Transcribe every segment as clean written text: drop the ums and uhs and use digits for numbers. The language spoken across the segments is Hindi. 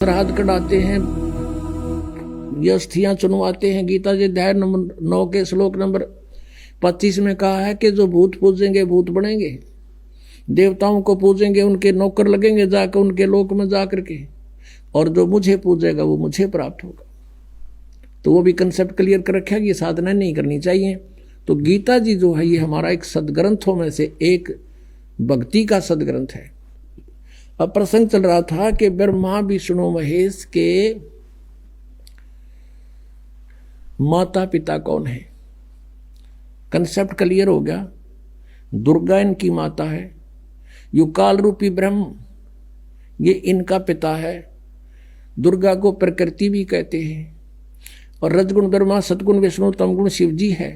श्राद्ध कटाते हैं, ये अस्थियां चुनवाते हैं। गीता जी अध्याय नंबर 9 के श्लोक नंबर 25 में कहा है कि जो भूत पूजेंगे भूत बनेंगे, देवताओं को पूजेंगे उनके नौकर लगेंगे जाकर उनके लोक में जाकर के, और जो मुझे पूजेगा वो मुझे प्राप्त होगा। तो वो भी कंसेप्ट क्लियर कर रखा है कि ये साधना नहीं करनी चाहिए। तो गीता जी जो है ये हमारा एक सदग्रंथों में से एक भक्ति का सदग्रंथ है। अब प्रसंग चल रहा था कि ब्रह्मा विष्णु महेश के माता पिता कौन है। कंसेप्ट क्लियर हो गया। दुर्गा इनकी माता है, युकाल रूपी ब्रह्म ये इनका पिता है। दुर्गा को प्रकृति भी कहते हैं, और रजगुण ब्रह्मा, सतगुण विष्णु, तमगुण शिव जी है।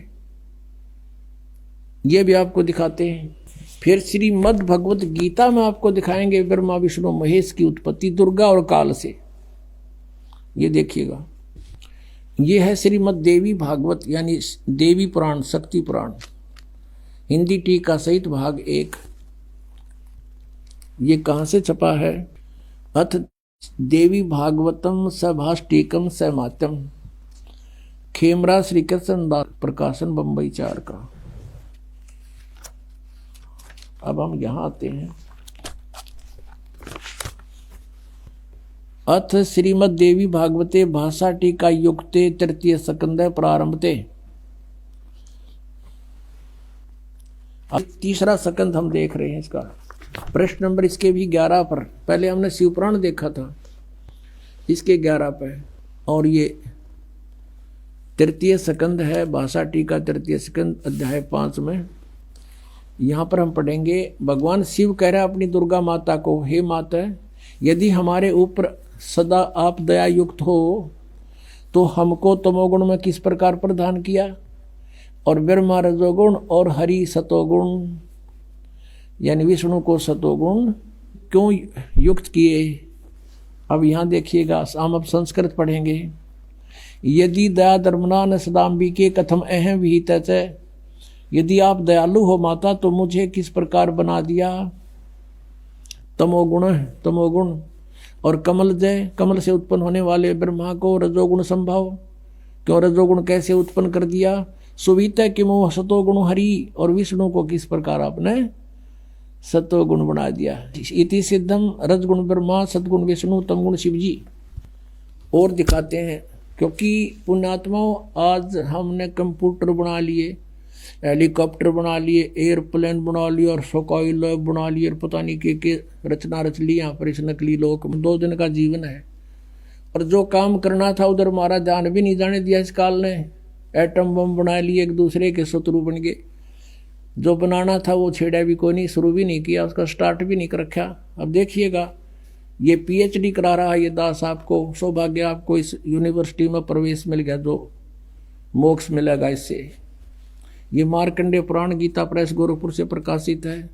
ये भी आपको दिखाते हैं। फिर श्रीमद् भगवत गीता में आपको दिखाएंगे ब्रह्मा विष्णु महेश की उत्पत्ति दुर्गा और काल से। ये देखिएगा, ये है श्रीमद् देवी भागवत यानी देवी पुराण, शक्ति पुराण, हिंदी टीका सहित भाग 1। ये कहाँ से छपा है? अथ देवी भागवतम सभाष्टीकम समात्यम, खेमरा श्री कृष्ण दास प्रकाशन, बंबई 4 का। अब हम यहां आते हैं। अथ श्रीमद् देवी भागवते भाषा टीका युक्ते तृतीय स्कंध प्रारंभते। अब तीसरा स्कंध हम देख रहे हैं। इसका प्रश्न नंबर इसके भी 11 पर, पहले हमने शिवपुराण देखा था, इसके 11 पे, और ये तृतीय स्कंध है, भाषा टीका तृतीय स्कंध अध्याय 5 में। यहाँ पर हम पढ़ेंगे, भगवान शिव कह रहे हैं अपनी दुर्गा माता को, हे माता, यदि हमारे ऊपर सदा आप दया युक्त हो तो हमको तमोगुण में किस प्रकार प्रदान किया, और ब्रह्मा रजोगुण और हरि सतोगुण यानी विष्णु को सतोगुण क्यों युक्त किए। अब यहाँ देखिएगा, हम अब संस्कृत पढ़ेंगे। यदि दया धर्मना न सदाम्बिके कथम अहम विहित, यदि आप दयालु हो माता तो मुझे किस प्रकार बना दिया। तमोगुण और कमल जय, कमल से उत्पन्न होने वाले ब्रह्मा को रजोगुण संभव, क्यों रजोगुण कैसे उत्पन्न कर दिया। सुवित किमो सतोगुण हरि, और विष्णु को किस प्रकार आपने सतोगुण बना दिया। इति सिद्धम रजगुण ब्रह्मा सतगुण विष्णु तमगुण शिव जी। और दिखाते हैं, क्योंकि पुण्यात्माओं आज हमने कंप्यूटर बना लिए, हेलीकॉप्टर बना लिए, एयरप्लेन बना लिए, और सोकाई लैब बना लिए, और पता नहीं के रचना रच ली यहाँ पर इस नकली लोक। 2 दिन का जीवन है, और जो काम करना था उधर हमारा ध्यान भी नहीं जाने दिया इस काल ने। एटम बम बना लिए, एक दूसरे के शत्रु बन गए। जो बनाना था वो छेड़ा भी कोई नहीं, शुरू भी नहीं किया, उसका स्टार्ट भी नहीं कर रखा। अब देखिएगा, ये PhD करा रहा है ये दास, आपको सौभाग्य, आपको इस यूनिवर्सिटी में प्रवेश मिल गया, जो मोक्ष मिलेगा इससे। ये मार्कंडेय पुराण गीता प्रेस गोरखपुर से प्रकाशित है।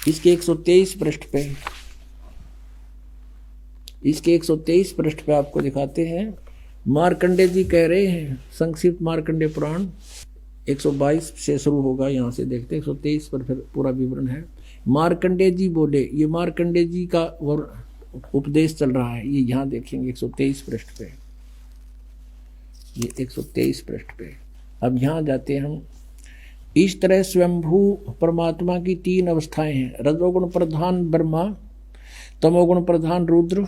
इसके 123 पृष्ठ पे, इसके 123 पृष्ठ पे आपको दिखाते हैं। मार्कंडेय जी कह रहे हैं, संक्षिप्त मार्कंडेय पुराण 122 से शुरू होगा, यहाँ से देखते हैं 123 पर फिर पूरा विवरण है। मार्कंडेय जी बोले, ये मार्कंडेय जी का उपदेश चल रहा है, ये यहाँ देखेंगे 123 पृष्ठ पे, ये 123 पृष्ठ पे। अब यहाँ जाते हैं हम। इस तरह स्वयंभू परमात्मा की 3 अवस्थाएं हैं। रजोगुण प्रधान ब्रह्मा, तमोगुण प्रधान रुद्र,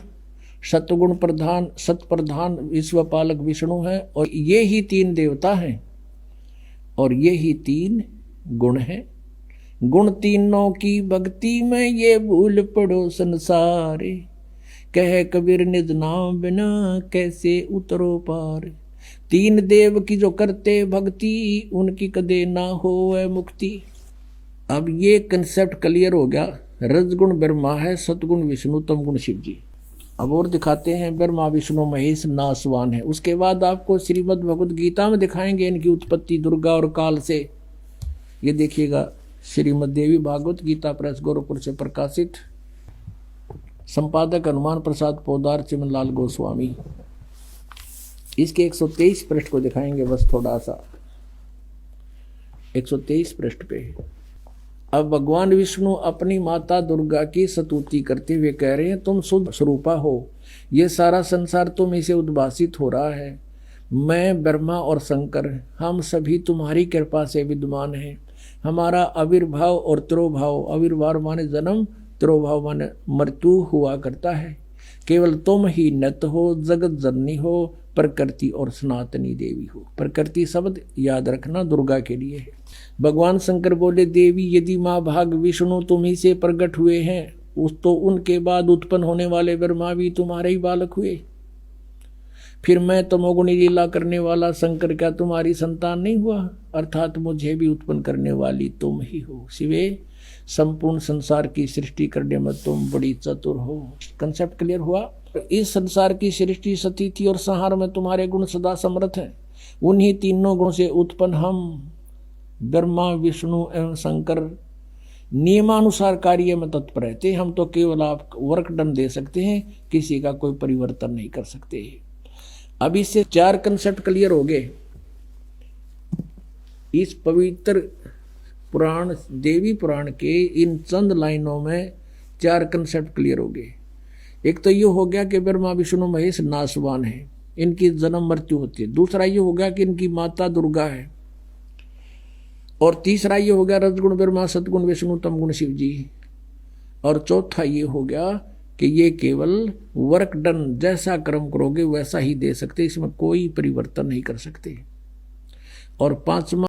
सतगुण प्रधान सत प्रधान विश्वपालक विष्णु है, और ये ही 3 देवता हैं, और ये ही 3 गुण हैं। गुण तीनों की भक्ति में ये भूल पड़ो संसारे, कह कबीर निज नाम बिना कैसे उतरो पार। 3 देव की जो करते भक्ति, उनकी कदे ना हो मुक्ति। अब ये कंसेप्ट क्लियर हो गया। रजगुण ब्रह्मा है, सतगुण विष्णु, तमगुण शिव जी। अब और दिखाते हैं, ब्रह्मा विष्णु महेश नासवान है। उसके बाद आपको श्रीमद् भगवद गीता में दिखाएंगे इनकी उत्पत्ति दुर्गा और काल से। ये देखिएगा, श्रीमद् देवी भागवत गीता प्रेस गोरखपुर से प्रकाशित, संपादक हनुमान प्रसाद पोदार, चिमनलाल गोस्वामी। इसके 123 पृष्ठ को दिखाएंगे बस थोड़ा सा, 123 पृष्ठ पे। अब भगवान विष्णु अपनी माता दुर्गा की स्तुति करते हुए कह रहे हैं, तुम शुद्ध स्वरूपा हो, ये सारा संसार तुम इसे उद्भासित हो रहा है। मैं ब्रह्मा और शंकर हम सभी तुम्हारी कृपा से विद्यमान हैं। हमारा आविर्भाव और तिरोभाव, आविर्भाव माने जन्म, तिरोभाव माने मृत्यु हुआ करता है। केवल तुम ही नत हो, जगत जननी हो, प्रकृति और सनातनी देवी हो। प्रकृति शब्द याद रखना दुर्गा के लिए है। भगवान शंकर बोले, देवी यदि माँ भाग विष्णु तुम ही से प्रकट हुए हैं, उस तो उनके बाद उत्पन्न होने वाले ब्रह्मा भी तुम्हारे ही बालक हुए। फिर मैं तमोगुणी लीला करने वाला शंकर क्या तुम्हारी संतान नहीं हुआ? अर्थात मुझे भी उत्पन्न करने वाली तुम ही हो। शिवे, संपूर्ण संसार की सृष्टि करने में तुम बड़ी चतुर हो। कंसेप्ट क्लियर हुआ? इस संसार की सृष्टि, स्थिति और संहार में तुम्हारे गुण सदा समर्थ हैं। उन्हीं तीनों गुणों से उत्पन्न हम ब्रह्मा, विष्णु एवं शंकर नियमानुसार कार्य में तत्पर रहते। हम तो केवल आप वर्क डन दे सकते हैं, किसी का कोई परिवर्तन नहीं कर सकते। अब इससे 4 कंसेप्ट क्लियर हो गए। इस पवित्र पुराण, देवी पुराण के इन चंद लाइनों में 4 कंसेप्ट क्लियर हो गए। एक तो ये हो गया कि ब्रह्मा विष्णु महेश नाशवान है, इनकी जन्म मृत्यु होती है। दूसरा ये हो गया कि इनकी माता दुर्गा है। और तीसरा ये हो गया रजगुण ब्रह्मा, सतगुण विष्णु, तमगुण शिव जी। और चौथा ये हो गया कि ये केवल वर्क डन, जैसा कर्म करोगे वैसा ही दे सकते, इसमें कोई परिवर्तन नहीं कर सकते। और 5वां